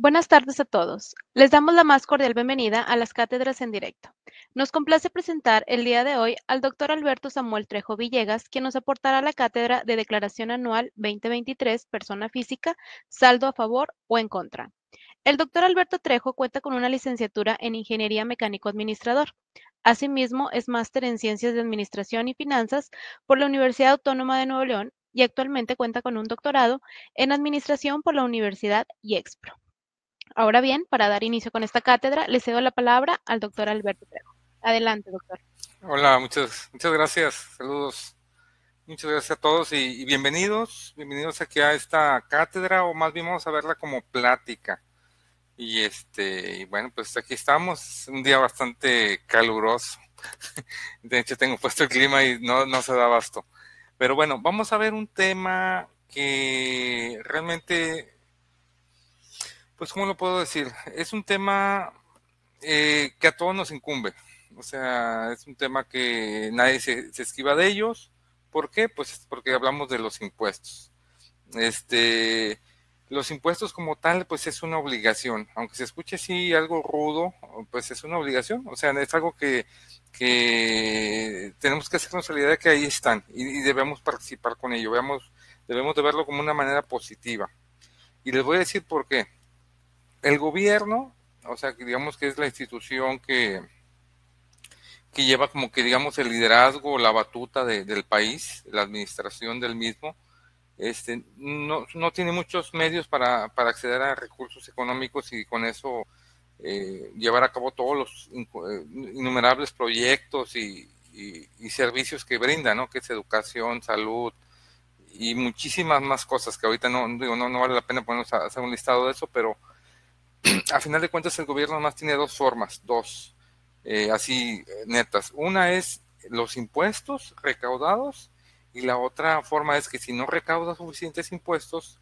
Buenas tardes a todos. Les damos la más cordial bienvenida a las cátedras en directo. Nos complace presentar el día de hoy al doctor Alberto Samuel Trejo Villegas, quien nos aportará la cátedra de Declaración Anual 2023, Persona Física, Saldo a favor o en contra. El doctor Alberto Trejo cuenta con una licenciatura en Ingeniería Mecánico Administrador. Asimismo, es máster en Ciencias de Administración y Finanzas por la Universidad Autónoma de Nuevo León y actualmente cuenta con un doctorado en Administración por la Universidad IEXPRO. Ahora bien, para dar inicio con esta cátedra, le cedo la palabra al doctor Alberto Trejo. Adelante, doctor. Hola, muchas gracias, saludos, muchas gracias a todos y bienvenidos aquí a esta cátedra, o más bien vamos a verla como plática. Y bueno, pues aquí estamos, un día bastante caluroso. De hecho, tengo puesto el clima y no se da abasto. Pero bueno, vamos a ver un tema que realmente, pues, ¿cómo lo puedo decir? Es un tema que a todos nos incumbe. O sea, es un tema que nadie se esquiva de ellos. ¿Por qué? Pues porque hablamos de los impuestos. Este, los impuestos como tal, pues es una obligación. Aunque se escuche así algo rudo, pues es una obligación. O sea, es algo que tenemos que hacernos la idea de que ahí están y debemos participar con ello. Debemos de verlo como una manera positiva. Y les voy a decir por qué. El gobierno, o sea, que digamos que es la institución que lleva como que digamos el liderazgo, la batuta del país, la administración del mismo, no tiene muchos medios para acceder a recursos económicos y con eso llevar a cabo todos los innumerables proyectos y servicios que brinda, ¿no? Que es educación, salud y muchísimas más cosas que ahorita no vale la pena ponernos a hacer un listado de eso, pero a final de cuentas el gobierno más tiene dos formas, así netas. Una es los impuestos recaudados y la otra forma es que si no recauda suficientes impuestos,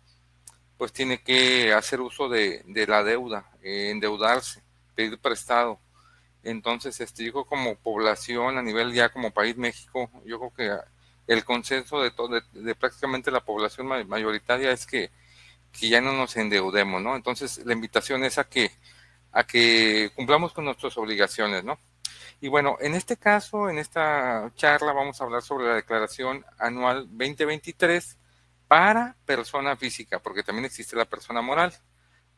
pues tiene que hacer uso de la deuda, endeudarse, pedir prestado. Entonces, yo creo como población a nivel ya como país México, yo creo que el consenso de prácticamente la población mayoritaria es que ya no nos endeudemos, ¿no? Entonces, la invitación es a que cumplamos con nuestras obligaciones, ¿no? Y bueno, en este caso, en esta charla vamos a hablar sobre la declaración anual 2023 para persona física, porque también existe la persona moral,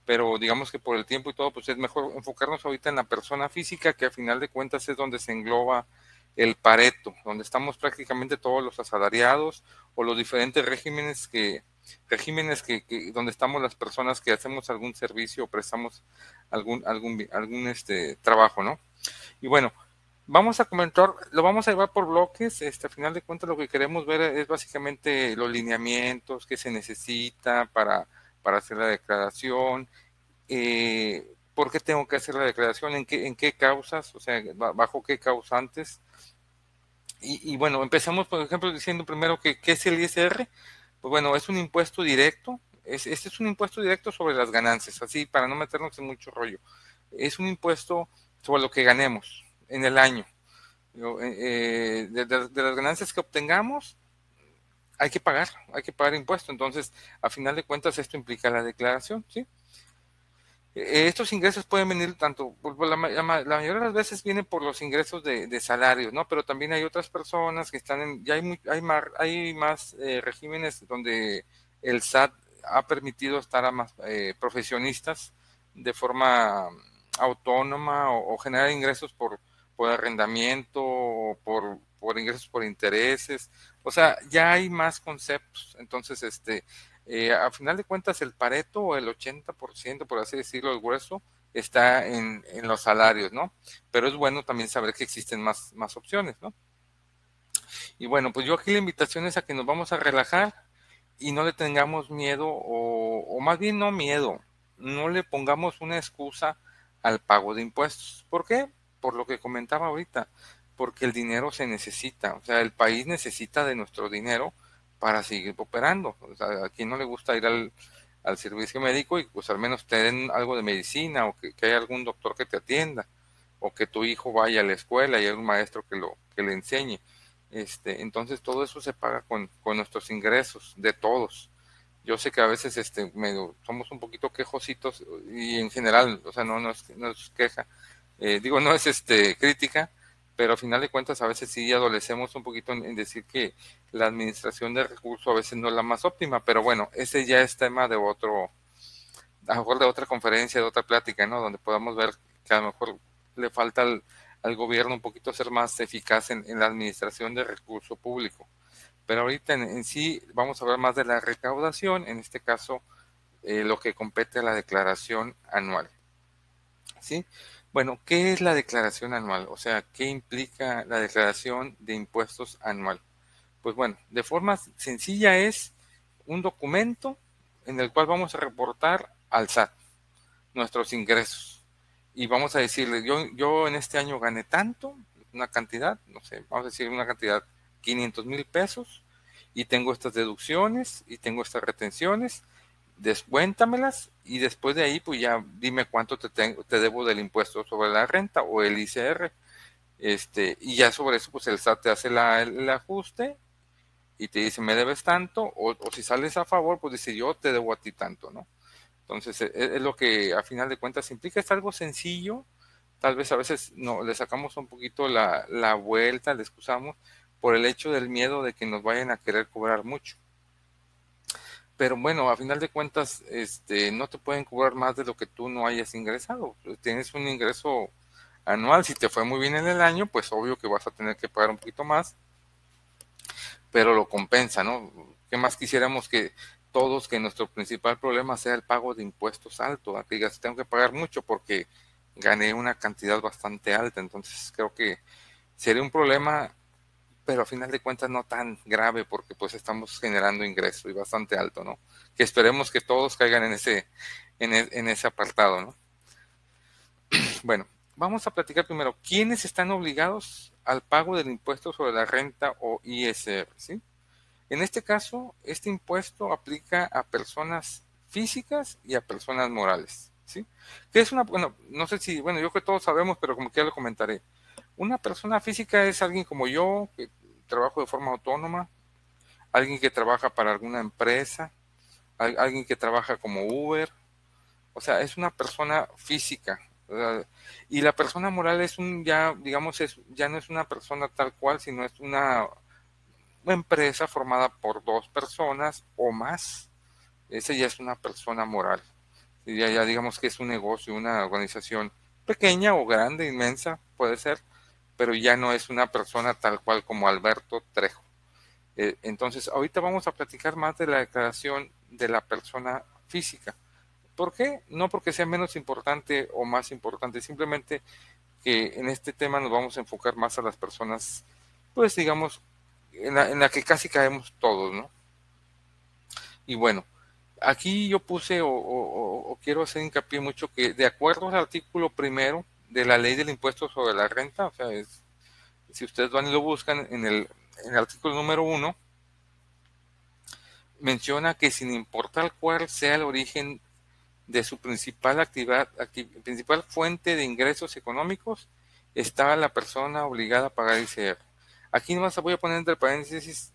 pero digamos que por el tiempo y todo, pues es mejor enfocarnos ahorita en la persona física, que a final de cuentas es donde se engloba el Pareto, donde estamos prácticamente todos los asalariados o los diferentes regímenes donde estamos las personas que hacemos algún servicio o prestamos algún trabajo, ¿no? Y bueno, vamos a comentar, lo vamos a llevar por bloques. A final de cuentas lo que queremos ver es básicamente los lineamientos que se necesita para hacer la declaración, por qué tengo que hacer la declaración, en qué causas, o sea, bajo qué causantes. Y bueno, empezamos por ejemplo diciendo primero qué es el ISR. Pues bueno, es un impuesto directo, este es un impuesto directo sobre las ganancias, así para no meternos en mucho rollo. Es un impuesto sobre lo que ganemos en el año. De las ganancias que obtengamos, hay que pagar impuesto. Entonces, a final de cuentas, esto implica la declaración, ¿sí? Estos ingresos pueden venir tanto, la mayoría de las veces vienen por los ingresos de salarios, ¿no? Pero también hay otras personas que están ya hay más regímenes donde el SAT ha permitido estar a más profesionistas de forma autónoma o generar ingresos por arrendamiento o por ingresos por intereses. O sea, ya hay más conceptos. Entonces, a final de cuentas el Pareto o el 80%, por así decirlo, el grueso, está en los salarios, ¿no? Pero es bueno también saber que existen más opciones, ¿no? Y bueno, pues yo aquí la invitación es a que nos vamos a relajar y no le tengamos miedo, o más bien no miedo, no le pongamos una excusa al pago de impuestos. ¿Por qué? Por lo que comentaba ahorita, porque el dinero se necesita, o sea, el país necesita de nuestro dinero para seguir operando. O sea, a quien no le gusta ir al servicio médico y pues al menos te den algo de medicina o que haya algún doctor que te atienda o que tu hijo vaya a la escuela y hay un maestro que le enseñe. Entonces todo eso se paga con nuestros ingresos de todos. Yo sé que a veces somos un poquito quejositos y en general, o sea, no es queja, digo, no es crítica, pero a final de cuentas a veces sí adolecemos un poquito en decir que la administración de recursos a veces no es la más óptima, pero bueno, ese ya es tema de a lo mejor de otra conferencia, de otra plática, ¿no? Donde podamos ver que a lo mejor le falta al gobierno un poquito ser más eficaz en la administración de recurso público. Pero ahorita en sí vamos a hablar más de la recaudación, en este caso lo que compete a la declaración anual. ¿Sí? Bueno, ¿qué es la declaración anual? O sea, ¿qué implica la declaración de impuestos anual? Pues bueno, de forma sencilla es un documento en el cual vamos a reportar al SAT nuestros ingresos. Y vamos a decirle, yo en este año gané tanto, una cantidad, no sé, vamos a decir una cantidad, 500,000 pesos, y tengo estas deducciones, y tengo estas retenciones, descuéntamelas, y después de ahí, pues ya dime cuánto te debo del impuesto sobre la renta o el ICR. Y ya sobre eso, pues el SAT te hace el ajuste y te dice, me debes tanto, o si sales a favor, pues dice, yo te debo a ti tanto, ¿no? Entonces, es lo que a final de cuentas implica, es algo sencillo, tal vez a veces no le sacamos un poquito la vuelta, le excusamos por el hecho del miedo de que nos vayan a querer cobrar mucho. Pero bueno, a final de cuentas, no te pueden cobrar más de lo que tú no hayas ingresado. Tienes un ingreso anual, si te fue muy bien en el año, pues obvio que vas a tener que pagar un poquito más, pero lo compensa, ¿no? ¿Qué más quisiéramos que todos, que nuestro principal problema sea el pago de impuestos alto? Que digas, tengo que pagar mucho porque gané una cantidad bastante alta, entonces creo que sería un problema, pero a final de cuentas no tan grave porque pues estamos generando ingreso y bastante alto, ¿no? Que esperemos que todos caigan en ese apartado, ¿no? Bueno, vamos a platicar primero, ¿quiénes están obligados al pago del impuesto sobre la renta o ISR? ¿Sí? En este caso, este impuesto aplica a personas físicas y a personas morales, ¿sí? Que es bueno, no sé si, bueno, yo creo que todos sabemos, pero como que ya lo comentaré. Una persona física es alguien como yo, que trabajo de forma autónoma, alguien que trabaja para alguna empresa, alguien que trabaja como Uber, o sea, es una persona física, ¿verdad? Y la persona moral es ya, digamos, ya no es una persona tal cual, sino es una empresa formada por dos personas o más. Esa ya es una persona moral. Ya digamos que es un negocio, una organización pequeña o grande, inmensa, puede ser, pero ya no es una persona tal cual como Alberto Trejo. Entonces, ahorita vamos a platicar más de la declaración de la persona física. ¿Por qué? No porque sea menos importante o más importante, simplemente que en este tema nos vamos a enfocar más a las personas, pues digamos, en la que casi caemos todos, ¿no? Y bueno, aquí yo puse o quiero hacer hincapié mucho que de acuerdo al artículo primero de la ley del impuesto sobre la renta, o sea, si ustedes van y lo buscan en el artículo número 1, menciona que sin importar cuál sea el origen de su principal principal fuente de ingresos económicos, está la persona obligada a pagar ICR. Aquí nomás voy a poner entre paréntesis,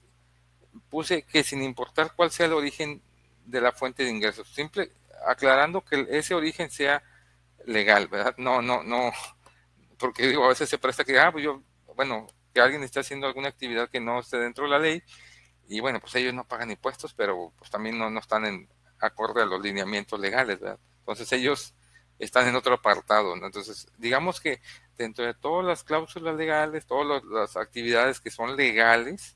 puse que sin importar cuál sea el origen de la fuente de ingresos, simple aclarando que ese origen sea legal, ¿verdad? No, porque digo, a veces se presta que, pues bueno, que alguien esté haciendo alguna actividad que no esté dentro de la ley, y bueno, pues ellos no pagan impuestos, pero pues también no están en acorde a los lineamientos legales, ¿verdad? Entonces ellos están en otro apartado, ¿no? Entonces, digamos que dentro de todas las cláusulas legales, todas las actividades que son legales,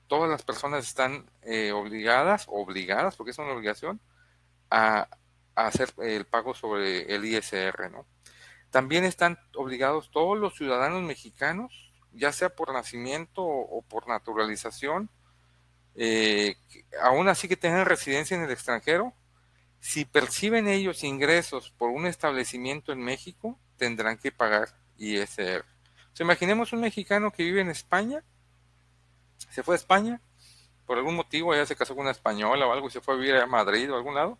todas las personas están obligadas, porque es una obligación, a, a hacer el pago sobre el ISR, ¿no? También están obligados todos los ciudadanos mexicanos, ya sea por nacimiento o por naturalización, aún así que tengan residencia en el extranjero, si perciben ellos ingresos por un establecimiento en México, tendrán que pagar ISR. O sea, imaginemos un mexicano que vive en España, se fue a España, por algún motivo, ella se casó con una española o algo y se fue a vivir a Madrid o a algún lado,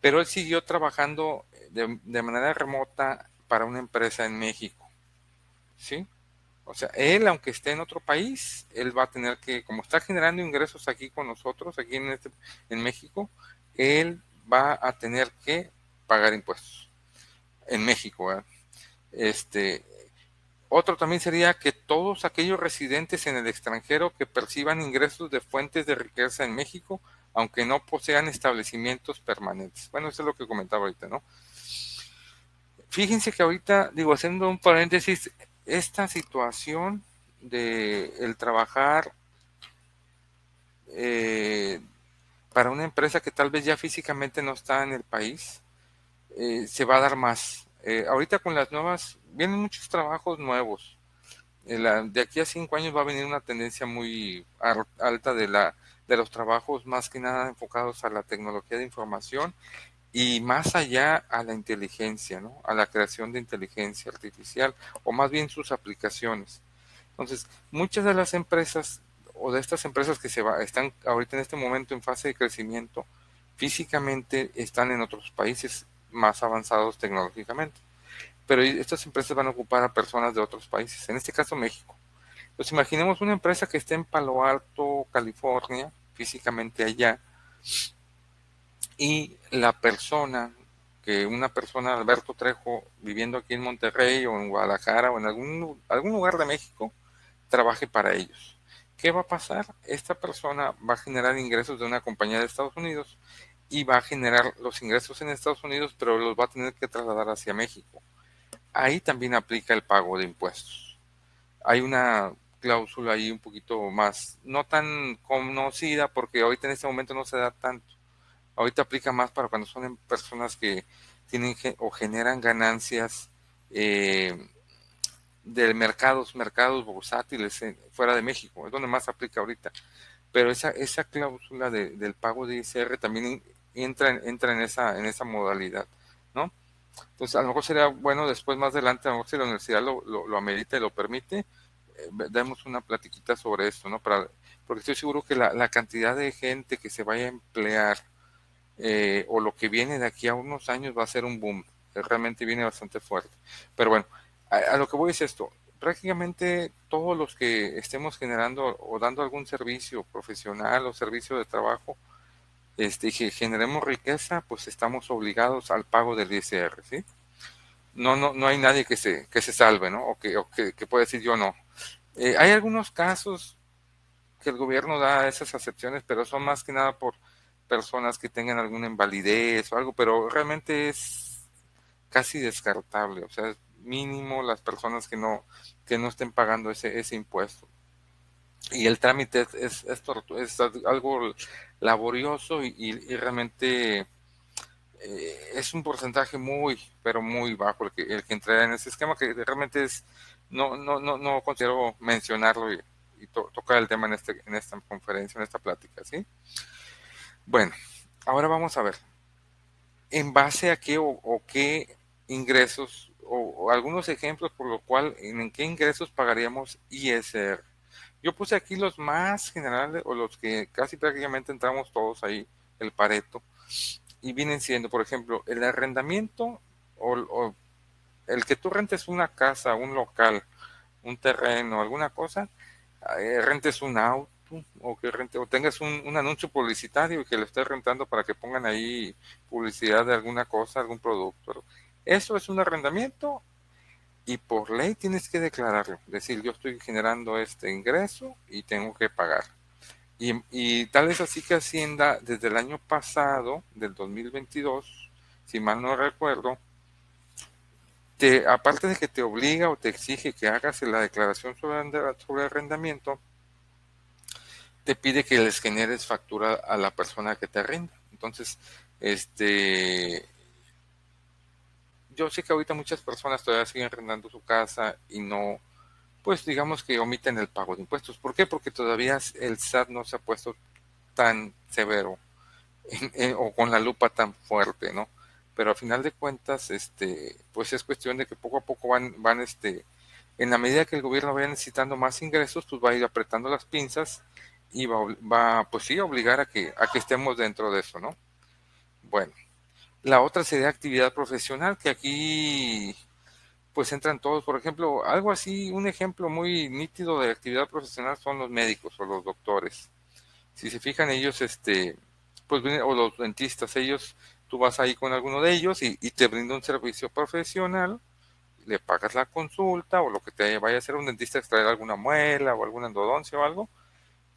pero él siguió trabajando de manera remota para una empresa en México, ¿sí? O sea, él, aunque esté en otro país, él va a tener que, como está generando ingresos aquí con nosotros, aquí en México, él va a tener que pagar impuestos en México, ¿verdad? Este, Otro también sería que todos aquellos residentes en el extranjero que perciban ingresos de fuentes de riqueza en México, aunque no posean establecimientos permanentes. Bueno, eso es lo que comentaba ahorita, ¿no? Fíjense que ahorita, digo, haciendo un paréntesis, esta situación de el trabajar eh, para una empresa que tal vez ya físicamente no está en el país, se va a dar más. Ahorita con las nuevas, vienen muchos trabajos nuevos. De aquí a 5 años va a venir una tendencia muy alta de los trabajos más que nada enfocados a la tecnología de información y más allá a la inteligencia, ¿no? A la creación de inteligencia artificial o más bien sus aplicaciones. Entonces, muchas de las empresas o de estas empresas que están ahorita en este momento en fase de crecimiento, físicamente están en otros países más avanzados tecnológicamente. Pero estas empresas van a ocupar a personas de otros países, en este caso México. Entonces, imaginemos una empresa que esté en Palo Alto, California, físicamente allá, y una persona, Alberto Trejo, viviendo aquí en Monterrey o en Guadalajara o en algún lugar de México, trabaje para ellos. ¿Qué va a pasar? Esta persona va a generar ingresos de una compañía de Estados Unidos y va a generar los ingresos en Estados Unidos, pero los va a tener que trasladar hacia México. Ahí también aplica el pago de impuestos. Hay una cláusula ahí un poquito más, no tan conocida porque ahorita en este momento no se da tanto. Ahorita aplica más para cuando son personas que tienen o generan ganancias eh, de mercados bursátiles fuera de México, es donde más aplica ahorita. Pero esa cláusula del pago de ISR también entra en esa modalidad, ¿no? Entonces, a lo mejor sería bueno después, más adelante, a lo mejor si la universidad lo amerita y lo permite, demos una platiquita sobre esto, ¿no? Porque estoy seguro que la cantidad de gente que se vaya a emplear o lo que viene de aquí a unos años va a ser un boom. Realmente viene bastante fuerte. Pero bueno, a lo que voy es esto. Prácticamente todos los que estemos generando o dando algún servicio profesional o servicio de trabajo, y que generemos riqueza, pues estamos obligados al pago del ISR, ¿sí? No hay nadie que se salve, ¿no? O que pueda decir yo no. Hay algunos casos que el gobierno da esas excepciones, pero son más que nada por personas que tengan alguna invalidez o algo, pero realmente es casi descartable, o sea, es mínimo las personas que no estén pagando ese impuesto. Y el trámite es algo laborioso y realmente es un porcentaje muy, pero muy bajo el que entra en ese esquema, que realmente no considero mencionarlo y tocar el tema en esta conferencia, en esta plática, ¿sí? Bueno, ahora vamos a ver, en base a qué o qué ingresos, o algunos ejemplos por lo cual, en qué ingresos pagaríamos ISR. Yo puse aquí los más generales, o los que casi prácticamente entramos todos ahí, el Pareto, y vienen siendo, por ejemplo, el arrendamiento o el que tú rentes una casa, un local, un terreno, alguna cosa, rentes un auto o tengas un anuncio publicitario y que lo estés rentando para que pongan ahí publicidad de alguna cosa, algún producto. Eso es un arrendamiento y por ley tienes que declararlo, decir yo estoy generando este ingreso y tengo que pagar. Y tal es así que Hacienda desde el año pasado, del 2022, si mal no recuerdo, aparte de que te obliga o te exige que hagas la declaración sobre arrendamiento, te pide que les generes factura a la persona que te arrenda. Entonces, yo sé que ahorita muchas personas todavía siguen arrendando su casa y no, pues digamos que omiten el pago de impuestos. ¿Por qué? Porque todavía el SAT no se ha puesto tan severo o con la lupa tan fuerte, ¿no? Pero a final de cuentas, pues es cuestión de que poco a poco van, en la medida que el gobierno vaya necesitando más ingresos, pues va a ir apretando las pinzas y pues sí, a obligar a que estemos dentro de eso, ¿no? Bueno, la otra sería actividad profesional, que aquí pues entran todos. Por ejemplo, algo así, un ejemplo muy nítido de actividad profesional son los médicos o los doctores. Si se fijan ellos, pues o los dentistas, ellos, tú vas ahí con alguno de ellos y te brinda un servicio profesional, le pagas la consulta o lo que te vaya a hacer un dentista, extraer alguna muela o alguna endodoncia o algo,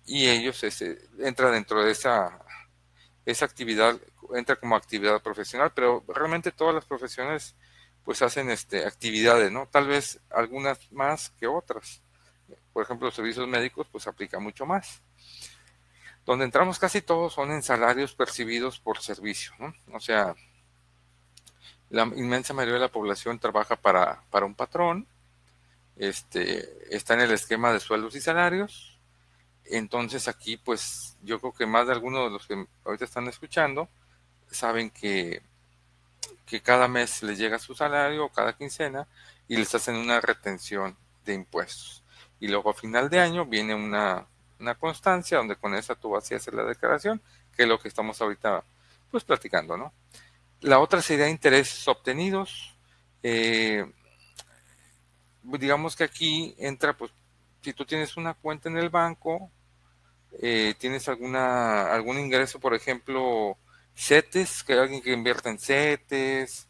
y ellos entra dentro de esa actividad, entra como actividad profesional, pero realmente todas las profesiones pues hacen actividades, ¿no? Tal vez algunas más que otras. Por ejemplo, los servicios médicos pues aplica mucho más. Donde entramos casi todos son en salarios percibidos por servicio, ¿no? O sea, la inmensa mayoría de la población trabaja para un patrón, está en el esquema de sueldos y salarios. Entonces aquí pues yo creo que más de algunos de los que ahorita están escuchando saben que cada mes les llega su salario o cada quincena y les hacen una retención de impuestos. Y luego a final de año viene una constancia donde con esa tú vas a hacer la declaración, que es lo que estamos ahorita pues platicando, ¿no? La otra sería intereses obtenidos. Digamos que aquí entra, pues, si tú tienes una cuenta en el banco, tienes algún ingreso, por ejemplo, CETES, que hay alguien que invierte en CETES,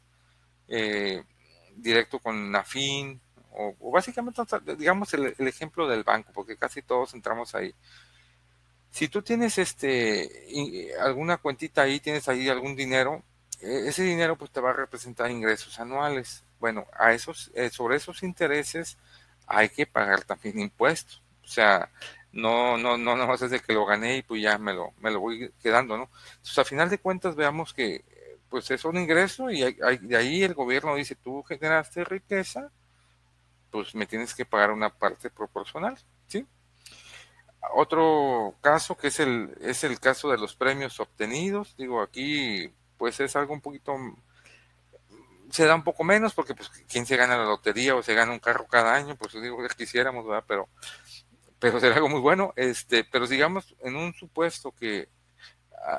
eh, directo con Nafin, o básicamente, digamos, el ejemplo del banco, porque casi todos entramos ahí. Si tú tienes alguna cuentita ahí, tienes ahí algún dinero, ese dinero pues te va a representar ingresos anuales. Bueno, sobre esos intereses hay que pagar también impuestos. O sea, no es de que lo gané y pues ya me lo voy quedando, ¿no? Entonces, a final de cuentas, veamos que pues es un ingreso y de ahí el gobierno dice, tú generaste riqueza, pues me tienes que pagar una parte proporcional, ¿sí? Otro caso que es el caso de los premios obtenidos. Digo, aquí pues es algo un poquito, se da un poco menos porque pues quién se gana la lotería o se gana un carro cada año, pues digo, ya quisiéramos, ¿verdad? Pero será algo muy bueno. Pero digamos, en un supuesto que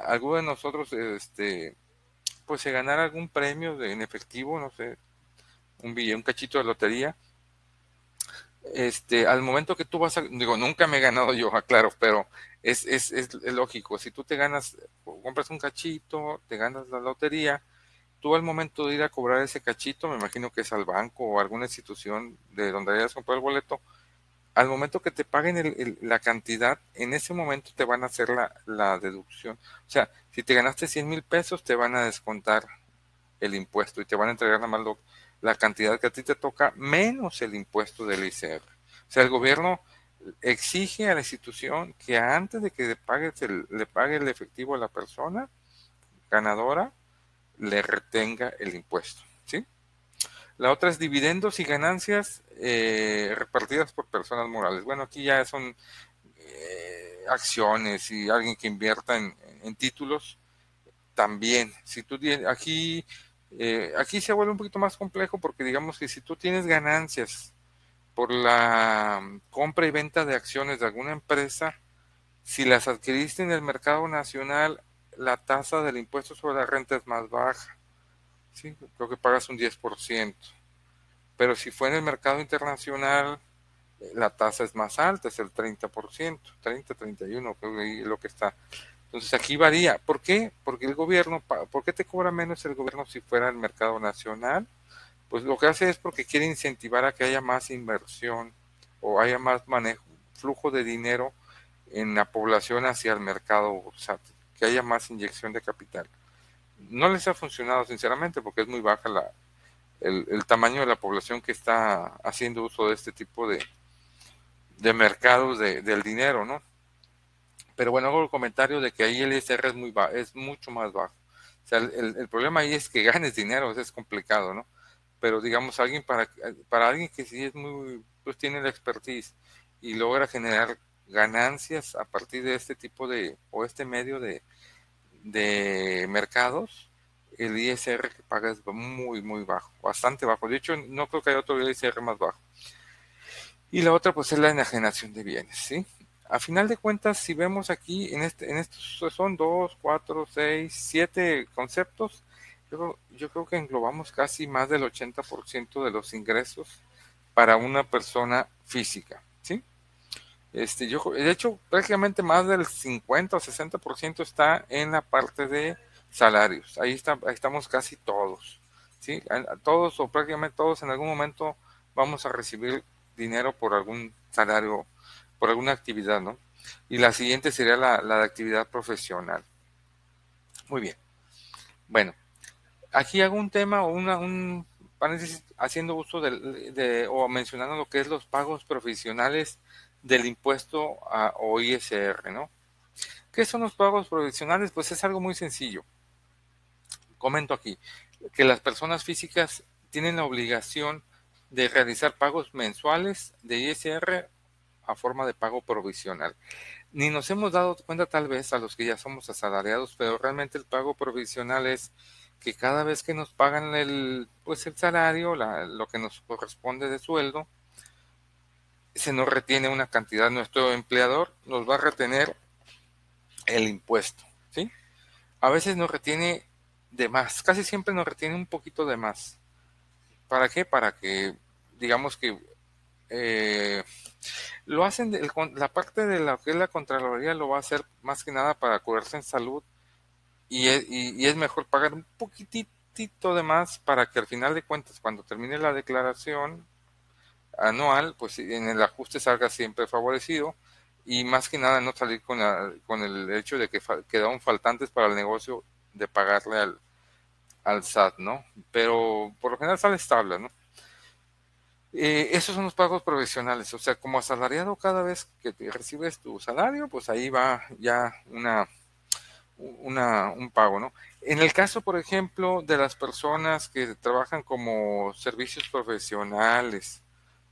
alguno de nosotros, pues se ganara algún premio en efectivo, no sé, un cachito de lotería, al momento que tú vas a, digo, nunca me he ganado yo, aclaro, pero es lógico, si tú te ganas, compras un cachito, te ganas la lotería, tú al momento de ir a cobrar ese cachito, me imagino que es al banco o alguna institución de donde hayas comprado el boleto, al momento que te paguen la cantidad, en ese momento te van a hacer la deducción. O sea, si te ganaste 100,000 pesos, te van a descontar el impuesto y te van a entregar nada más la cantidad que a ti te toca menos el impuesto del ICR. O sea, el gobierno exige a la institución que antes de que le pague el efectivo a la persona ganadora, le retenga el impuesto, ¿sí? La otra es dividendos y ganancias repartidas por personas morales. Bueno, aquí ya son acciones y alguien que invierta en títulos también. Si tú tienes, aquí se vuelve un poquito más complejo porque digamos que si tú tienes ganancias por la compra y venta de acciones de alguna empresa, si las adquiriste en el mercado nacional, la tasa del impuesto sobre la renta es más baja, ¿sí? Creo que pagas un 10%, pero si fue en el mercado internacional, la tasa es más alta, es el 30%, 30, 31, creo que es lo que está. Entonces aquí varía. ¿Por qué? Porque el gobierno, ¿por qué te cobra menos el gobierno si fuera el mercado nacional? Pues lo que hace es porque quiere incentivar a que haya más inversión o haya más manejo, flujo de dinero en la población hacia el mercado bursátil, que haya más inyección de capital. No les ha funcionado sinceramente porque es muy baja el tamaño de la población que está haciendo uso de este tipo de mercados del dinero, ¿no? Pero bueno, hago el comentario de que ahí el ISR es mucho más bajo. O sea, el problema ahí es que ganes dinero, es complicado, ¿no? Pero digamos, para alguien que sí es pues tiene la expertise y logra generar ganancias a partir de este tipo o este medio de mercados, el ISR que paga es muy, muy bajo, bastante bajo. De hecho, no creo que haya otro ISR más bajo. Y la otra, pues, es la enajenación de bienes, ¿sí? A final de cuentas, si vemos aquí, en estos son 2, 4, 6, 7 conceptos. Yo creo que englobamos casi más del 80% de los ingresos para una persona física, ¿sí? De hecho, prácticamente más del 50 o 60% está en la parte de salarios. Ahí estamos casi todos, ¿sí? Todos o prácticamente todos en algún momento vamos a recibir dinero por algún salario, por alguna actividad, ¿no? Y la siguiente sería la de actividad profesional. Muy bien. Bueno, aquí hago un tema o un paréntesis haciendo uso o mencionando lo que es los pagos provisionales del impuesto o ISR, ¿no? ¿Qué son los pagos provisionales? Pues es algo muy sencillo. Comento aquí que las personas físicas tienen la obligación de realizar pagos mensuales de ISR a forma de pago provisional. Ni nos hemos dado cuenta tal vez a los que ya somos asalariados, pero realmente el pago provisional es que cada vez que nos pagan pues el salario, lo que nos corresponde de sueldo, se nos retiene una cantidad, nuestro empleador nos va a retener el impuesto, ¿sí? A veces nos retiene de más, casi siempre nos retiene un poquito de más. ¿Para qué? Para que, digamos que eh, lo hacen, la parte de lo que es la Contraloría lo va a hacer más que nada para curarse en salud y es mejor pagar un poquitito de más para que al final de cuentas, cuando termine la declaración anual, pues en el ajuste salga siempre favorecido y más que nada no salir con el hecho de que quedaron faltantes para el negocio de pagarle al SAT, ¿no? Pero por lo general sale estable, ¿no? Esos son los pagos provisionales, o sea, como asalariado cada vez que recibes tu salario, pues ahí va ya un pago, ¿no? En el caso, por ejemplo, de las personas que trabajan como servicios profesionales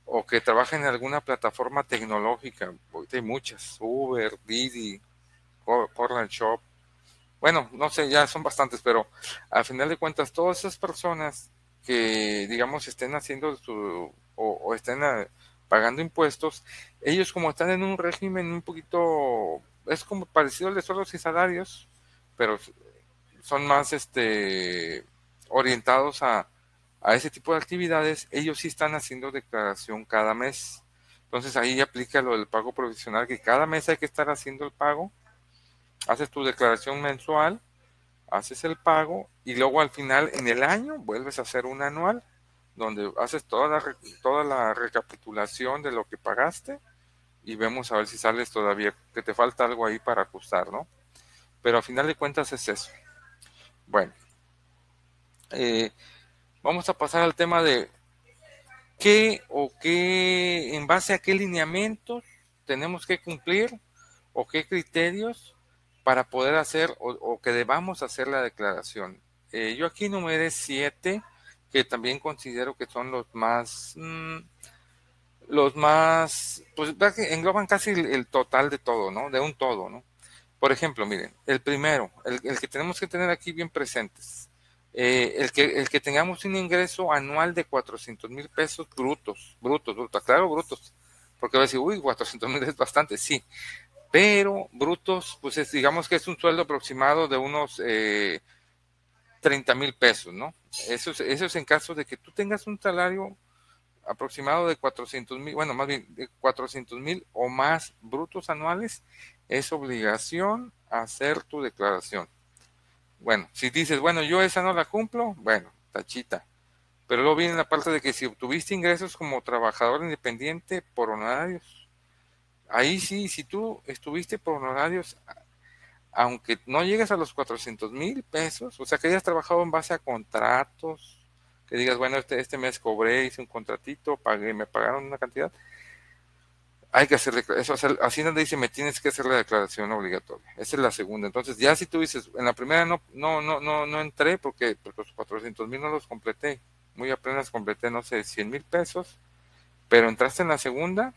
o que trabajan en alguna plataforma tecnológica, ahorita hay muchas, Uber, Didi, Portland Shop, bueno, no sé, ya son bastantes, pero al final de cuentas, todas esas personas que, digamos, estén haciendo o estén pagando impuestos, ellos como están en un régimen un poquito, es como parecido al de sueldos y salarios, pero son más orientados a ese tipo de actividades, ellos sí están haciendo declaración cada mes. Entonces ahí aplica lo del pago provisional, que cada mes hay que estar haciendo el pago, haces tu declaración mensual, haces el pago y luego al final en el año vuelves a hacer un anual donde haces toda la recapitulación de lo que pagaste y vemos a ver si sales todavía, que te falta algo ahí para ajustar, ¿no? Pero al final de cuentas es eso. Bueno, eh, vamos a pasar al tema de en base a qué lineamientos tenemos que cumplir o qué criterios para poder hacer o que debamos hacer la declaración. Yo aquí numeré 7 que también considero que son pues engloban casi el total de todo, ¿no? De un todo, ¿no? Por ejemplo, miren, el primero, el que tenemos que tener aquí bien presentes, el que tengamos un ingreso anual de 400,000 pesos brutos, claro, brutos, porque va a decir, uy, 400,000 es bastante, sí, pero brutos, pues digamos que es un sueldo aproximado de unos 30,000 pesos, ¿no? Eso es en caso de que tú tengas un salario aproximado de 400,000, bueno, más bien de 400,000 o más brutos anuales, es obligación hacer tu declaración. Bueno, si dices, bueno, yo esa no la cumplo, bueno, tachita. Pero luego viene la parte de que si obtuviste ingresos como trabajador independiente por honorarios, ahí sí, si tú estuviste por honorarios, aunque no llegues a los 400,000 pesos, o sea, que hayas trabajado en base a contratos, que digas, bueno, este mes cobré, hice un contratito, pagué, me pagaron una cantidad, hay que hacerle eso. Hacienda dice, me tienes que hacer la declaración obligatoria. Esa es la segunda. Entonces, ya si tú dices, en la primera no entré porque los 400,000 no los completé. Muy apenas completé, no sé, 100,000 pesos, pero entraste en la segunda,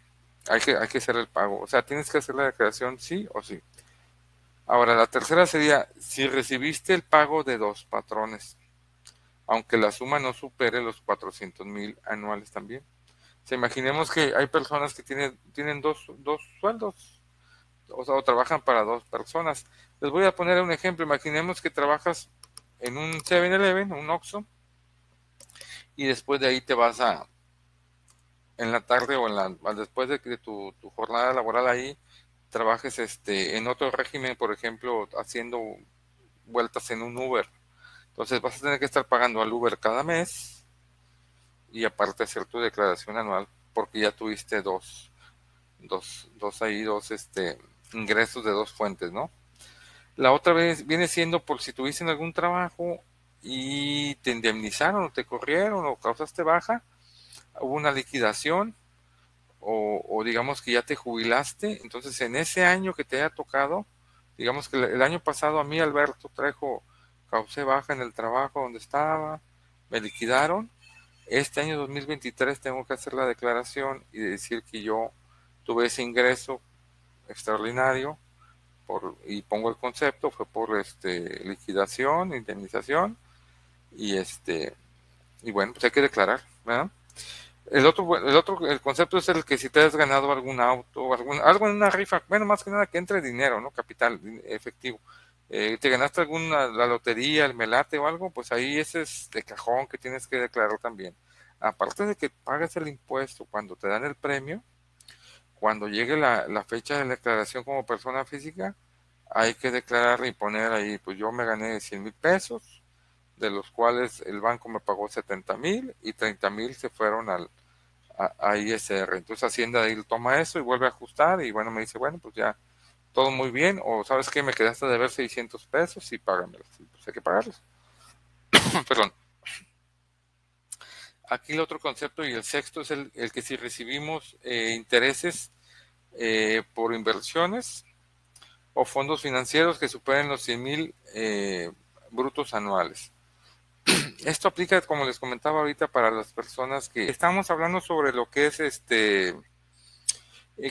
hay que hacer el pago. O sea, tienes que hacer la declaración sí o sí. Ahora, la tercera sería, si recibiste el pago de 2 patrones, aunque la suma no supere los 400,000 anuales también. O sea, imaginemos que hay personas que tienen dos sueldos, o sea, o trabajan para 2 personas. Les voy a poner un ejemplo. Imaginemos que trabajas en un 7-Eleven, un Oxxo, y después de ahí te vas en la tarde o después de que tu jornada laboral ahí, trabajes en otro régimen, por ejemplo, haciendo vueltas en un Uber. Entonces vas a tener que estar pagando al Uber cada mes y aparte hacer tu declaración anual porque ya tuviste dos ingresos de dos fuentes, ¿no? La otra vez viene siendo por si tuviste en algún trabajo y te indemnizaron o te corrieron o causaste baja, hubo una liquidación o digamos que ya te jubilaste, entonces en ese año que te haya tocado, digamos que el año pasado a mí Alberto Trejo causé baja en el trabajo donde estaba, me liquidaron, este año 2023 tengo que hacer la declaración y decir que yo tuve ese ingreso extraordinario y pongo el concepto, fue por liquidación, indemnización y bueno, pues hay que declarar, ¿verdad? El concepto es el que si te has ganado algún auto, algo en una rifa, bueno, más que nada que entre dinero, ¿no? Capital, efectivo. Te ganaste la lotería, el melate o algo, pues ahí ese es de cajón que tienes que declarar también. Aparte de que pagas el impuesto cuando te dan el premio, cuando llegue la fecha de declaración como persona física, hay que declarar y poner ahí, pues yo me gané 100,000 pesos, de los cuales el banco me pagó 70,000 y 30,000 se fueron a ISR. Entonces Hacienda ahí toma eso y vuelve a ajustar y bueno, me dice, bueno, pues ya todo muy bien, o sabes que me quedaste de ver 600 pesos y págamelos. Pues hay que pagarlos. Perdón. Aquí el otro concepto y el sexto es el que si recibimos intereses por inversiones o fondos financieros que superen los 100,000 brutos anuales. Esto aplica, como les comentaba ahorita, para las personas que estamos hablando sobre lo que es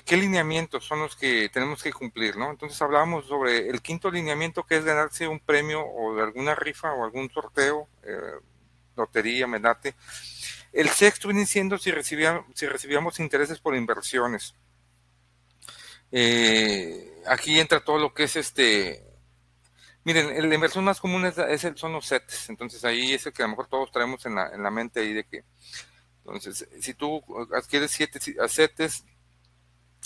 qué lineamientos son los que tenemos que cumplir, ¿no? Entonces hablábamos sobre el quinto lineamiento, que es ganarse un premio o de alguna rifa o algún sorteo, lotería, menate. El sexto viene siendo si recibíamos intereses por inversiones. Aquí entra todo lo que es miren, la inversión más común son los CETES, entonces ahí es el que a lo mejor todos traemos en la mente ahí de que, entonces, si tú adquieres 7 CETES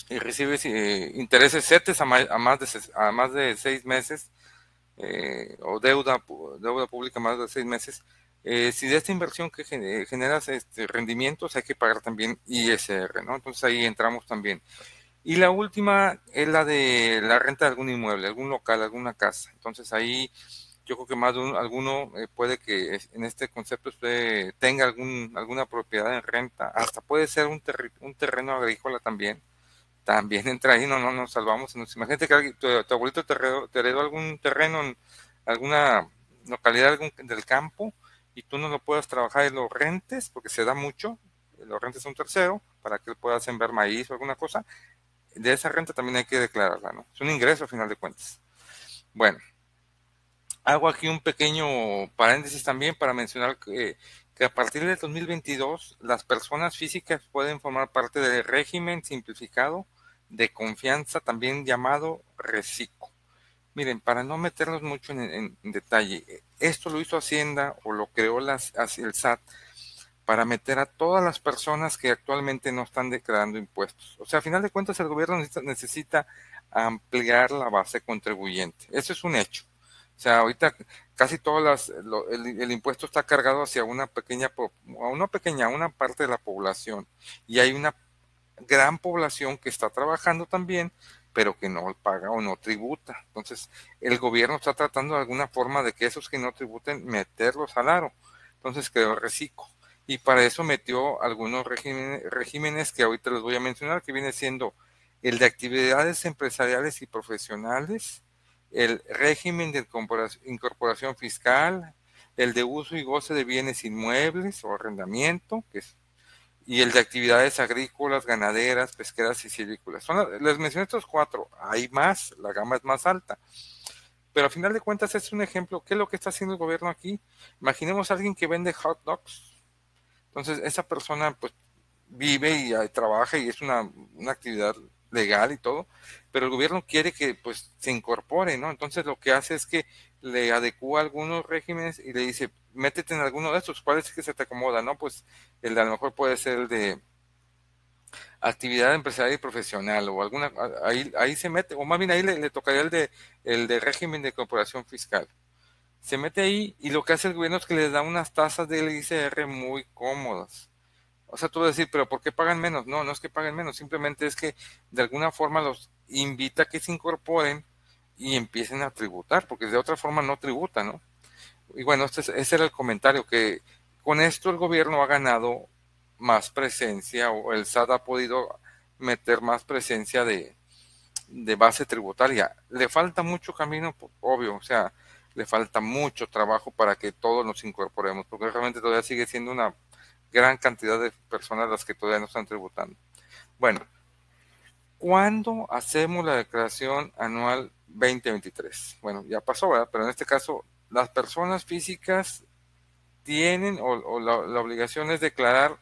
y recibes intereses CETES a más de 6 meses, o deuda pública más de 6 meses, si de esta inversión que generas rendimientos hay que pagar también ISR, ¿no? Entonces ahí entramos también. Y la última es la de la renta de algún inmueble, algún local, alguna casa. Entonces ahí yo creo que más de alguno puede que en este concepto usted tenga alguna propiedad en renta, hasta puede ser un terreno agrícola también. También entra ahí, no nos salvamos. Imagínate que tu abuelito te heredó algún terreno en alguna localidad del campo y tú no lo puedas trabajar y lo rentes, porque se da mucho, lo rentes a un tercero para que él pueda sembrar maíz o alguna cosa. De esa renta también hay que declararla, ¿no? Es un ingreso a final de cuentas. Bueno, hago aquí un pequeño paréntesis también para mencionar que a partir del 2022 las personas físicas pueden formar parte del régimen simplificado de confianza, también llamado RECICO. Miren, para no meternos mucho en detalle, esto lo hizo Hacienda o lo creó el SAT para meter a todas las personas que actualmente no están declarando impuestos. O sea, a final de cuentas el gobierno necesita ampliar la base contribuyente. Eso es un hecho. O sea, ahorita casi el impuesto está cargado hacia una parte de la población. Y hay una gran población que está trabajando también, pero que no paga o no tributa. Entonces, el gobierno está tratando de alguna forma de que esos que no tributen, meterlos al aro. Entonces, creó Recico. Y para eso metió algunos regímenes que ahorita les voy a mencionar, que viene siendo el de actividades empresariales y profesionales, el régimen de incorporación fiscal, el de uso y goce de bienes inmuebles o arrendamiento, y el de actividades agrícolas, ganaderas, pesqueras y silvícolas. Les mencioné estos 4, hay más, la gama es más alta. Pero al final de cuentas es un ejemplo. ¿Qué es lo que está haciendo el gobierno aquí? Imaginemos a alguien que vende hot dogs. Entonces esa persona pues vive y trabaja y es una actividad legal y todo, pero el gobierno quiere que pues se incorpore, ¿no? Entonces lo que hace es que le adecúa algunos regímenes y le dice, métete en alguno de estos, ¿cuál es que se te acomoda? ¿No? Pues el de a lo mejor puede ser el de actividad empresarial y profesional o alguna, ahí se mete, o más bien ahí le tocaría el de régimen de corporación fiscal. Se mete ahí y lo que hace el gobierno es que les da unas tasas del ICR muy cómodas. O sea, tú vas a decir, pero ¿por qué pagan menos? No, no es que paguen menos, simplemente es que de alguna forma los invita a que se incorporen y empiecen a tributar, porque de otra forma no tributan, ¿no? Y bueno, ese era el comentario, que con esto el gobierno ha ganado más presencia, o el SAT ha podido meter más presencia de base tributaria. Le falta mucho camino, obvio, o sea, le falta mucho trabajo para que todos nos incorporemos, porque realmente todavía sigue siendo una gran cantidad de personas las que todavía no están tributando. Bueno, ¿cuándo hacemos la declaración anual 2023? Bueno, ya pasó, ¿verdad? Pero en este caso, las personas físicas tienen o la obligación es declarar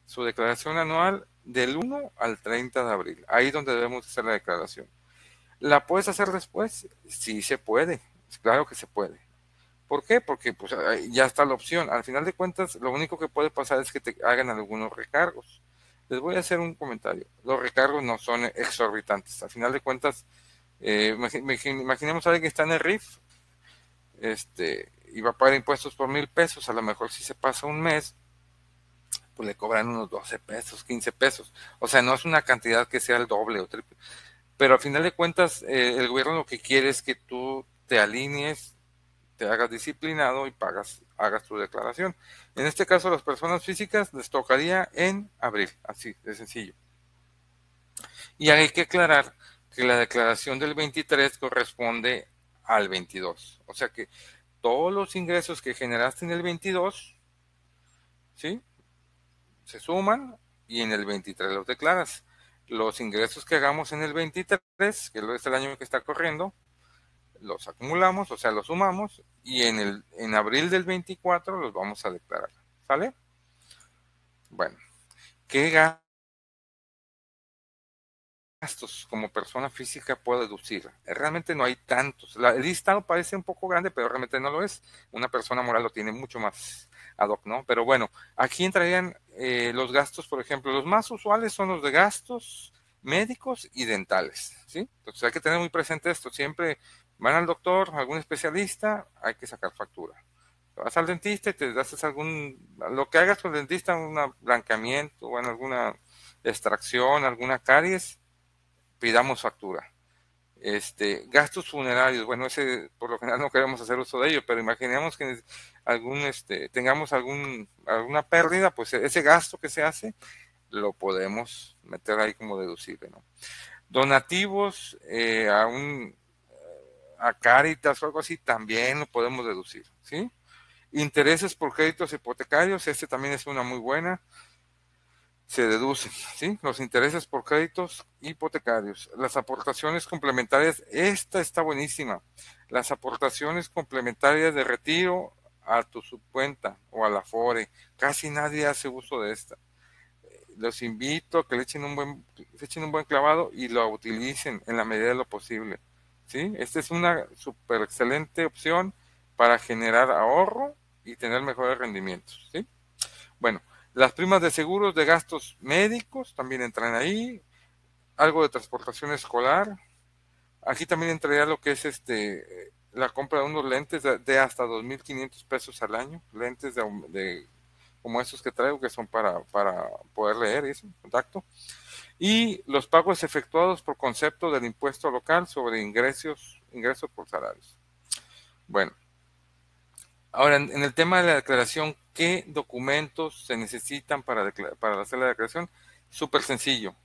su declaración anual del 1 al 30 de abril. Ahí es donde debemos hacer la declaración. ¿La puedes hacer después? Sí se puede, claro que se puede. ¿Por qué? Porque pues, ya está la opción. Al final de cuentas, lo único que puede pasar es que te hagan algunos recargos. Les voy a hacer un comentario. Los recargos no son exorbitantes. Al final de cuentas, imaginemos a alguien que está en el RIF, y va a pagar impuestos por 1,000 pesos. A lo mejor si se pasa un mes, pues le cobran unos 12 pesos, 15 pesos. O sea, no es una cantidad que sea el doble o triple. Pero al final de cuentas, el gobierno lo que quiere es que tú te alinees, te hagas disciplinado y hagas tu declaración. En este caso, a las personas físicas les tocaría en abril, así de sencillo. Y hay que aclarar que la declaración del 23 corresponde al 22. O sea que todos los ingresos que generaste en el 22, ¿sí?, se suman y en el 23 los declaras. Los ingresos que hagamos en el 23, que es el año que está corriendo, los acumulamos, o sea, los sumamos, y en abril del 24 los vamos a declarar. ¿Sale? Bueno, ¿qué gastos como persona física puedo deducir? Realmente no hay tantos. El listado parece un poco grande, pero realmente no lo es. Una persona moral lo tiene mucho más ad hoc, ¿no? Pero bueno, aquí entrarían los gastos, por ejemplo, los más usuales son los de gastos médicos y dentales, ¿sí? Entonces hay que tener muy presente esto. Siempre van al doctor, algún especialista, hay que sacar factura. Vas al dentista y te haces lo que hagas con el dentista, un blanqueamiento, bueno, alguna extracción, alguna caries, pidamos factura. Gastos funerarios, bueno, ese por lo general no queremos hacer uso de ello, pero imaginemos que tengamos alguna pérdida, pues ese gasto que se hace lo podemos meter ahí como deducible, ¿no? Donativos a Cáritas o algo así, también lo podemos deducir, ¿sí? Intereses por créditos hipotecarios, también es una muy buena, se deducen, ¿sí? Los intereses por créditos hipotecarios. Las aportaciones complementarias, esta está buenísima. Las aportaciones complementarias de retiro a tu subcuenta o a la Afore. Casi nadie hace uso de esta. Los invito a que le echen un buen clavado y lo utilicen en la medida de lo posible, ¿sí? Esta es una súper excelente opción para generar ahorro y tener mejores rendimientos, ¿sí? Bueno, las primas de seguros de gastos médicos también entran ahí, algo de transportación escolar. Aquí también entraría lo que es la compra de unos lentes de hasta 2,500 pesos al año, lentes como estos que traigo, que son para poder leer eso, contacto. Y los pagos efectuados por concepto del impuesto local sobre ingresos por salarios. Bueno, ahora, en el tema de la declaración, ¿qué documentos se necesitan para hacer la declaración? Súper sencillo.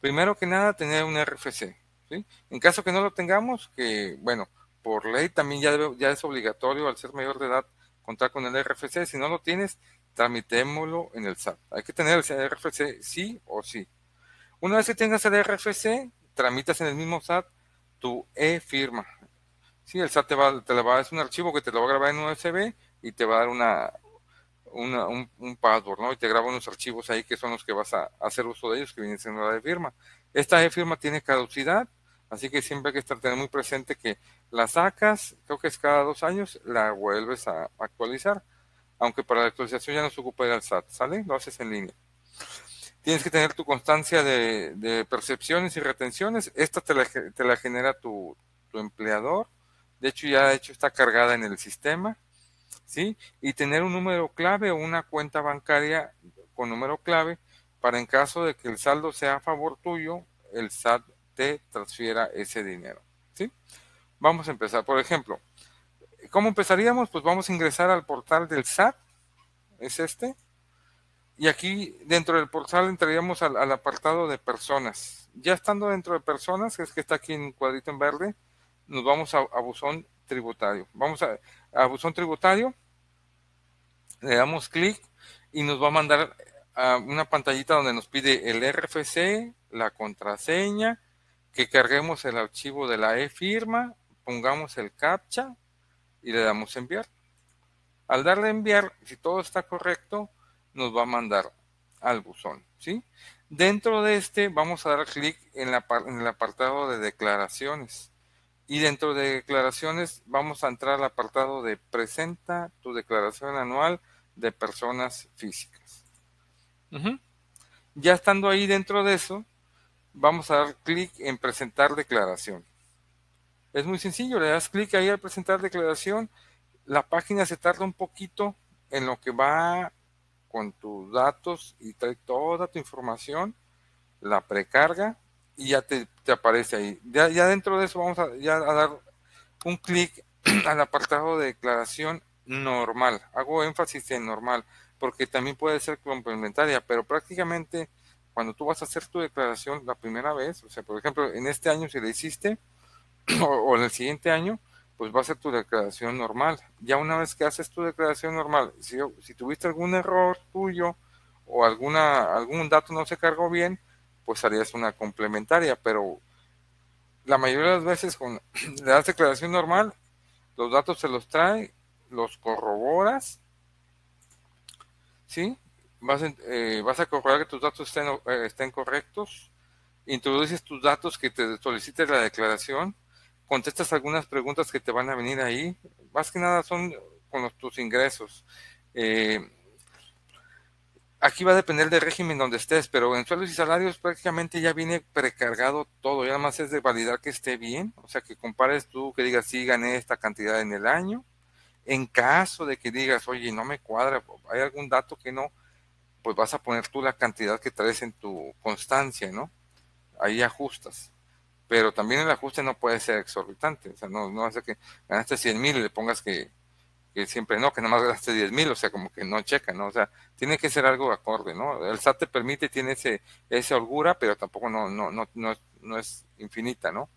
Primero que nada, tener un RFC, ¿sí? En caso que no lo tengamos, que, bueno, por ley también ya es obligatorio, al ser mayor de edad, contar con el RFC. Si no lo tienes, tramitémoslo en el SAT. Hay que tener el RFC sí o sí. Una vez que tengas el RFC, tramitas en el mismo SAT tu e-firma. Sí, el SAT te la va a dar, es un archivo que te lo va a grabar en un USB y te va a dar un password, ¿no? Y te graba unos archivos ahí que son los que vas a hacer uso de ellos, que vienen siendo la de firma. Esta e-firma tiene caducidad Así que siempre hay que estar tener muy presente que la sacas, creo que es cada 2 años, la vuelves a actualizar. Aunque para la actualización ya no se ocupa ir al SAT, ¿sale? Lo haces en línea. Tienes que tener tu constancia de percepciones y retenciones. Esta te la genera tu empleador. De hecho está cargada en el sistema, ¿sí? Y tener un número clave o una cuenta bancaria con número clave para en caso de que el saldo sea a favor tuyo, el SAT te transfiera ese dinero, ¿sí? Vamos a empezar. Por ejemplo, ¿cómo empezaríamos? Pues vamos a ingresar al portal del SAT, es este. Y aquí dentro del portal entraríamos al apartado de personas. Ya estando dentro de personas, que es que está aquí en cuadrito en verde, nos vamos a buzón tributario. Vamos a buzón tributario, le damos clic y nos va a mandar a una pantallita donde nos pide el RFC, la contraseña, que carguemos el archivo de la e-firma, pongamos el CAPTCHA y le damos enviar. Al darle enviar, si todo está correcto, nos va a mandar al buzón, ¿sí? Dentro de este vamos a dar clic en el apartado de declaraciones. Y dentro de declaraciones vamos a entrar al apartado de presenta tu declaración anual de personas físicas. Ya estando ahí dentro de eso, vamos a dar clic en presentar declaración. Es muy sencillo, le das clic ahí al presentar declaración. La página se tarda un poquito en lo que va con tus datos y trae toda tu información, la precarga y ya te aparece ahí. Ya dentro de eso vamos a dar un clic al apartado de declaración normal. Hago énfasis en normal porque también puede ser complementaria, pero prácticamente cuando tú vas a hacer tu declaración la primera vez, o sea, por ejemplo, en este año si la hiciste o en el siguiente año, pues va a ser tu declaración normal. Ya una vez que haces tu declaración normal, si tuviste algún error tuyo o algún dato no se cargó bien, pues harías una complementaria, pero la mayoría de las veces con le das declaración normal, los datos se los trae, los corroboras, ¿sí? Vas a corroborar que tus datos estén correctos, introduces tus datos que te solicite la declaración, contestas algunas preguntas que te van a venir ahí, más que nada son con tus ingresos. Aquí va a depender del régimen donde estés, pero en sueldos y salarios prácticamente ya viene precargado todo, ya nada más es de validar que esté bien, o sea que compares tú, que digas, sí, gané esta cantidad en el año. En caso de que digas, oye, no me cuadra, hay algún dato que no, pues vas a poner tú la cantidad que traes en tu constancia, ¿no? Ahí ajustas. Pero también el ajuste no puede ser exorbitante, o sea, no hace que ganaste 100,000 y le pongas que siempre no, que nada más ganaste 10,000, o sea, como que no checa, ¿no? O sea, tiene que ser algo acorde, ¿no? El SAT te permite, tiene esa holgura, pero tampoco no es infinita, ¿no?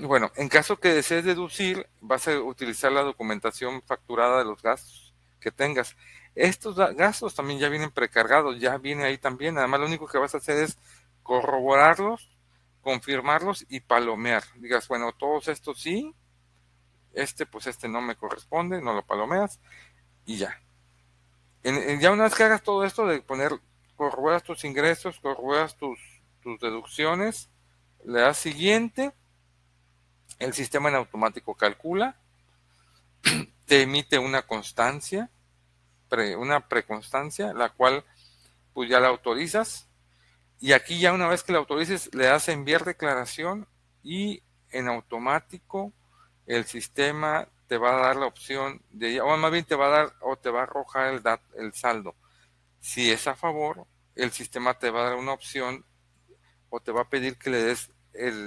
Bueno, en caso que desees deducir, vas a utilizar la documentación facturada de los gastos que tengas. Estos gastos también ya vienen precargados, ya viene ahí también. Además, lo único que vas a hacer es corroborarlos, confirmarlos y palomear. Digas, bueno, todos estos sí, pues este no me corresponde, no lo palomeas y ya. Ya una vez que hagas todo esto de corroboras tus ingresos, corroboras tus deducciones, le das siguiente. El sistema en automático calcula, te emite una constancia, una preconstancia, la cual pues ya la autorizas. Y aquí ya una vez que la autorices, le das a enviar declaración y en automático el sistema te va a dar la opción o más bien te va a dar o te va a arrojar el saldo. Si es a favor, el sistema te va a dar una opción o te va a pedir que le des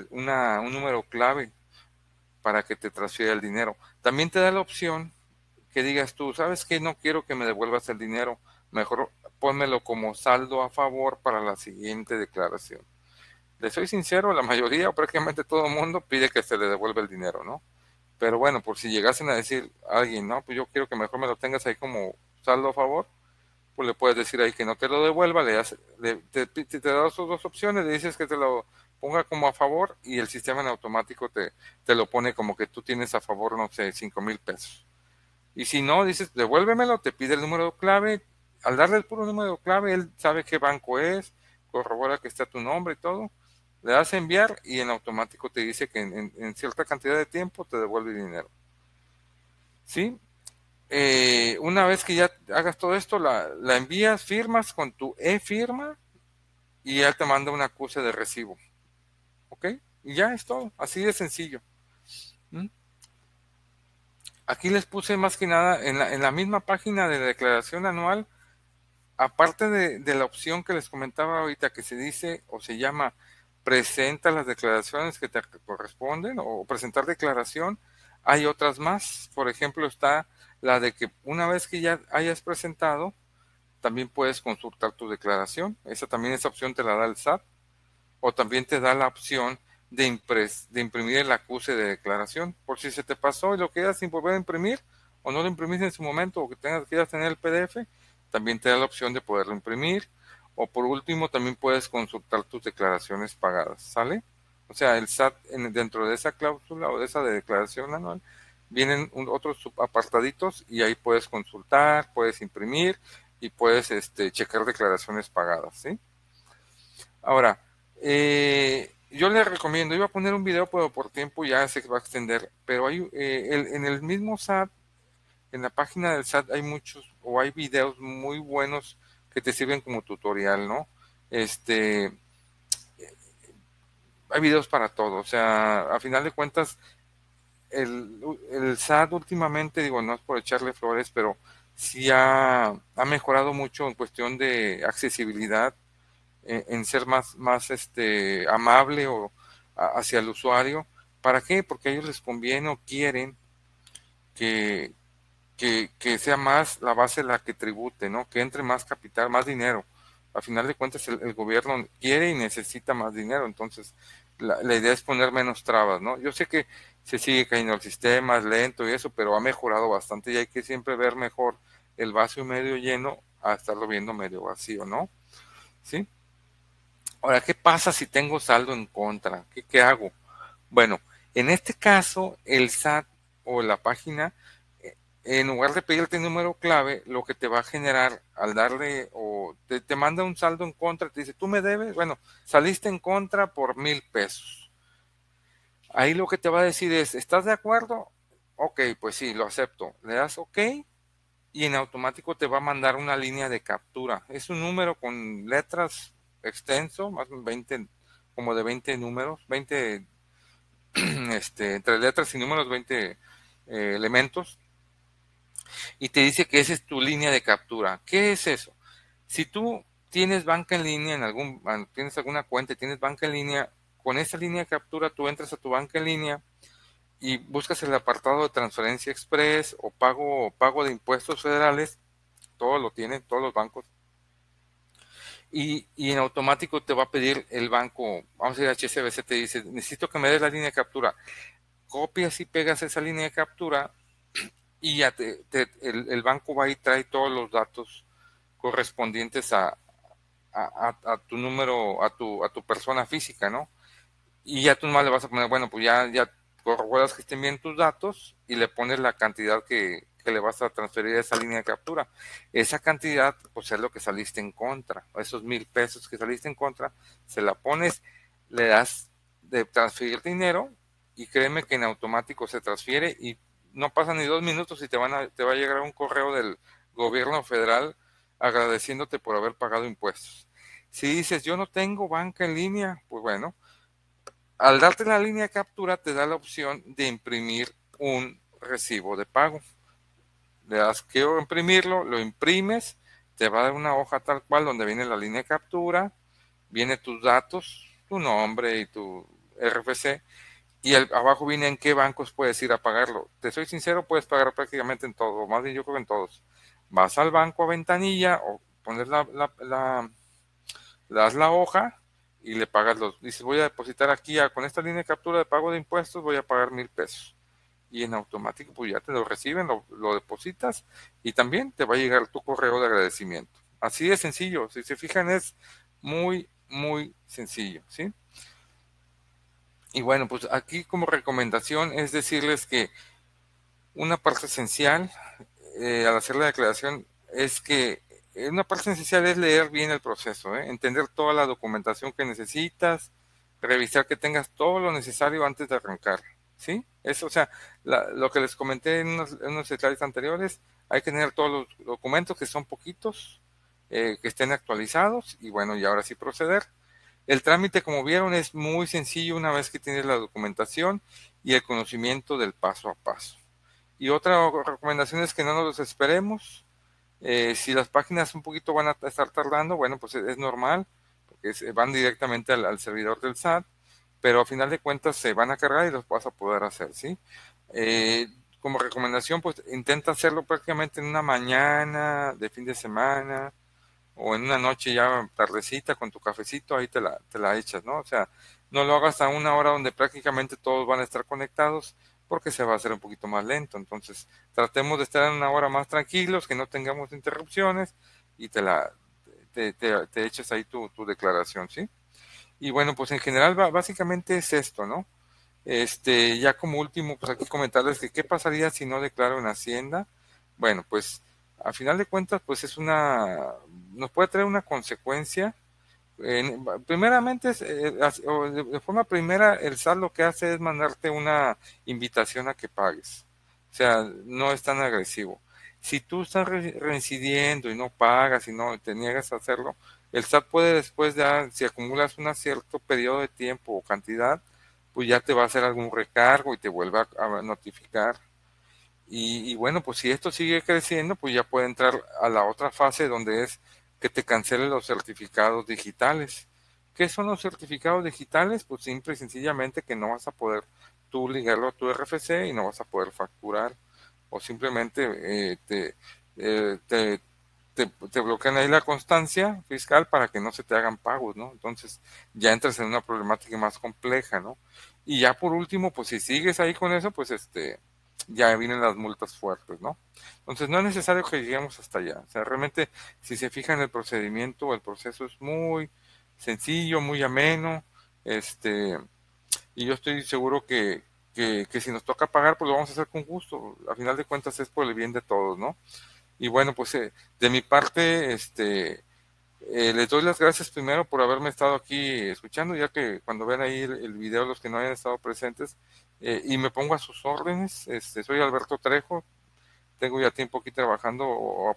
un número clave para que te transfiera el dinero. También te da la opción que digas tú, ¿sabes qué? No quiero que me devuelvas el dinero, mejor pónmelo como saldo a favor para la siguiente declaración. Le soy sincero, la mayoría o prácticamente todo el mundo pide que se le devuelva el dinero, ¿no? Pero bueno, por si llegasen a decir a alguien, no, pues yo quiero que mejor me lo tengas ahí como saldo a favor, pues le puedes decir ahí que no te lo devuelva, te da sus dos opciones, le dices que te lo ponga como a favor y el sistema en automático te lo pone como que tú tienes a favor, no sé, 5,000 pesos. Y si no, dices, devuélvemelo, te pide el número clave, al darle el puro número clave, él sabe qué banco es, corrobora que está tu nombre y todo, Le das a enviar y en automático te dice que en cierta cantidad de tiempo te devuelve el dinero. ¿Sí? Una vez que ya hagas todo esto, la envías, firmas con tu e-firma y ya te manda un acuse de recibo. ¿Ok? Y ya es todo, así de sencillo. ¿Mm? Aquí les puse más que nada en la misma página de la declaración anual, aparte de la opción que les comentaba ahorita, que se dice o se llama presenta las declaraciones que te corresponden o presentar declaración, hay otras más. Por ejemplo, está la de que una vez que ya hayas presentado, también puedes consultar tu declaración. Esa opción te la da el SAT. O también te da la opción de imprimir el acuse de declaración. Por si se te pasó y lo quedas sin volver a imprimir, o no lo imprimiste en su momento, o que quieras tener el PDF, también te da la opción de poderlo imprimir. O por último, también puedes consultar tus declaraciones pagadas, ¿sale? O sea, el SAT dentro de esa cláusula o de esa de declaración anual, vienen otros apartaditos y ahí puedes consultar, puedes imprimir y puedes checar declaraciones pagadas, ¿sí? Ahora, yo les recomiendo, iba a poner un video, pero por tiempo ya se va a extender, pero hay en el mismo SAT, en la página del SAT hay muchos, o hay videos muy buenos que te sirven como tutorial, ¿no? Este, hay videos para todo, o sea, a final de cuentas, el SAT últimamente, digo, no es por echarle flores, pero sí ha mejorado mucho en cuestión de accesibilidad, en ser más amable o hacia el usuario. ¿Para qué? Porque a ellos les conviene o quieren que, que sea más la base la que tribute, ¿no? Que entre más capital, más dinero. A final de cuentas el gobierno quiere y necesita más dinero, entonces la idea es poner menos trabas, ¿no? Yo sé que se sigue cayendo el sistema, es lento y eso, pero ha mejorado bastante y hay que siempre ver mejor el vaso medio lleno a estarlo viendo medio vacío, ¿no? ¿Sí? Ahora, ¿qué pasa si tengo saldo en contra? ¿Qué hago? Bueno, en este caso, el SAT o la página, en lugar de pedirte el número clave, lo que te va a generar al darle o te manda un saldo en contra, te dice, tú me debes, bueno, saliste en contra por 1,000 pesos. Ahí lo que te va a decir es, ¿estás de acuerdo? Ok, pues sí, lo acepto. Le das ok y en automático te va a mandar una línea de captura. Es un número con letras extenso, más de 20, como de 20 números, 20, entre letras y números, 20 elementos, y te dice que esa es tu línea de captura. ¿Qué es eso? Si tú tienes banca en línea, tienes alguna cuenta y tienes banca en línea, con esa línea de captura tú entras a tu banca en línea y buscas el apartado de transferencia express o pago de impuestos federales, todo lo tienen, todos los bancos, y en automático te va a pedir el banco, vamos a ir a HSBC, te dice, necesito que me des la línea de captura. Copias y pegas esa línea de captura y ya el banco va y trae todos los datos correspondientes a tu número, a tu persona física, ¿no? Y ya tú nomás le vas a poner, bueno, pues ya corroboras que estén bien tus datos y le pones la cantidad que le vas a transferir a esa línea de captura. Esa cantidad, pues es lo que saliste en contra. Esos 1,000 pesos que saliste en contra, se la pones, le das de transferir dinero y créeme que en automático se transfiere y no pasan ni 2 minutos y te va a llegar un correo del gobierno federal agradeciéndote por haber pagado impuestos. Si dices, yo no tengo banca en línea, pues bueno, al darte la línea de captura te da la opción de imprimir un recibo de pago. Le das quiero imprimirlo, lo imprimes, te va a dar una hoja tal cual donde viene la línea de captura, viene tus datos, tu nombre y tu RFC, y abajo viene en qué bancos puedes ir a pagarlo. Te soy sincero, puedes pagar prácticamente en todo, más bien yo creo que en todos. Vas al banco a ventanilla o pones le das la hoja y le pagas dices voy a depositar aquí con esta línea de captura de pago de impuestos, voy a pagar 1,000 pesos. Y en automático pues ya te lo reciben, lo depositas y también te va a llegar tu correo de agradecimiento. Así de sencillo, si se fijan es muy, muy sencillo, ¿sí? Y bueno, pues aquí como recomendación es decirles que una parte esencial al hacer la declaración es que una parte esencial es leer bien el proceso, entender toda la documentación que necesitas, revisar que tengas todo lo necesario antes de arrancar, ¿sí? Eso, o sea, lo que les comenté en unos slides anteriores, hay que tener todos los documentos, que son poquitos, que estén actualizados, y bueno, y ahora sí proceder. El trámite, como vieron, es muy sencillo una vez que tienes la documentación y el conocimiento del paso a paso. Y otra recomendación es que no nos desesperemos. Si las páginas un poquito van a estar tardando, bueno, pues es normal, porque van directamente al servidor del SAT, pero a final de cuentas se van a cargar y los vas a poder hacer, ¿sí? Eh, Como recomendación, pues intenta hacerlo prácticamente en una mañana de fin de semana o en una noche ya tardecita con tu cafecito, ahí te la echas, ¿no? O sea, no lo hagas a una hora donde prácticamente todos van a estar conectados porque se va a hacer un poquito más lento. Entonces, tratemos de estar en una hora más tranquilos, que no tengamos interrupciones y te eches ahí tu declaración, ¿sí? Y bueno, pues en general básicamente es esto, ¿no? Ya como último, pues aquí comentarles que qué pasaría si no declaro en Hacienda. Bueno, pues a final de cuentas, pues nos puede traer una consecuencia. Primeramente, de forma primera, el SAT lo que hace es mandarte una invitación a que pagues. O sea, no es tan agresivo. Si tú estás reincidiendo y no pagas y no te niegas a hacerlo, el SAT puede después de, si acumulas un cierto periodo de tiempo o cantidad, pues ya te va a hacer algún recargo y te vuelve a notificar. Y bueno, pues si esto sigue creciendo, pues ya puede entrar a la otra fase donde es que te cancelen los certificados digitales. ¿Qué son los certificados digitales? Pues simple y sencillamente que no vas a poder tú ligarlo a tu RFC y no vas a poder facturar. O simplemente te bloquean ahí la constancia fiscal para que no se te hagan pagos, ¿no? Entonces ya entras en una problemática más compleja, ¿no? Y ya por último, pues si sigues ahí con eso, pues ya vienen las multas fuertes, ¿no? Entonces no es necesario que lleguemos hasta allá. O sea, realmente si se fijan el procedimiento, el proceso es muy sencillo, muy ameno, y yo estoy seguro que si nos toca pagar, pues lo vamos a hacer con gusto. A final de cuentas es por el bien de todos, ¿no? Y bueno, pues de mi parte, les doy las gracias primero por haberme estado aquí escuchando, ya que cuando ven ahí el video, los que no hayan estado presentes, y me pongo a sus órdenes. Soy Alberto Trejo, tengo ya tiempo aquí trabajando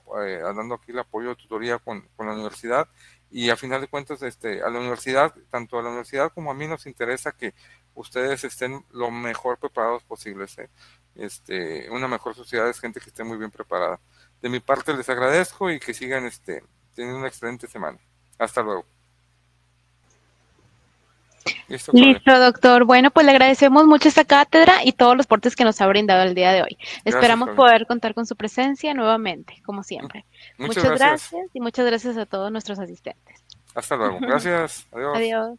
dando aquí el apoyo de tutoría con la universidad, y a final de cuentas a la universidad, tanto a la universidad como a mí nos interesa que ustedes estén lo mejor preparados posibles. Una mejor sociedad es gente que esté muy bien preparada. De mi parte les agradezco y que sigan teniendo una excelente semana. Hasta luego. Listo, Claudia. Listo, doctor. Bueno, pues le agradecemos mucho esta cátedra y todos los aportes que nos ha brindado el día de hoy. Gracias, Esperamos Claudia. poder contar con su presencia nuevamente, como siempre. Muchas Muchas gracias. gracias y muchas gracias a todos nuestros asistentes. Hasta luego. Gracias. Adiós. Adiós.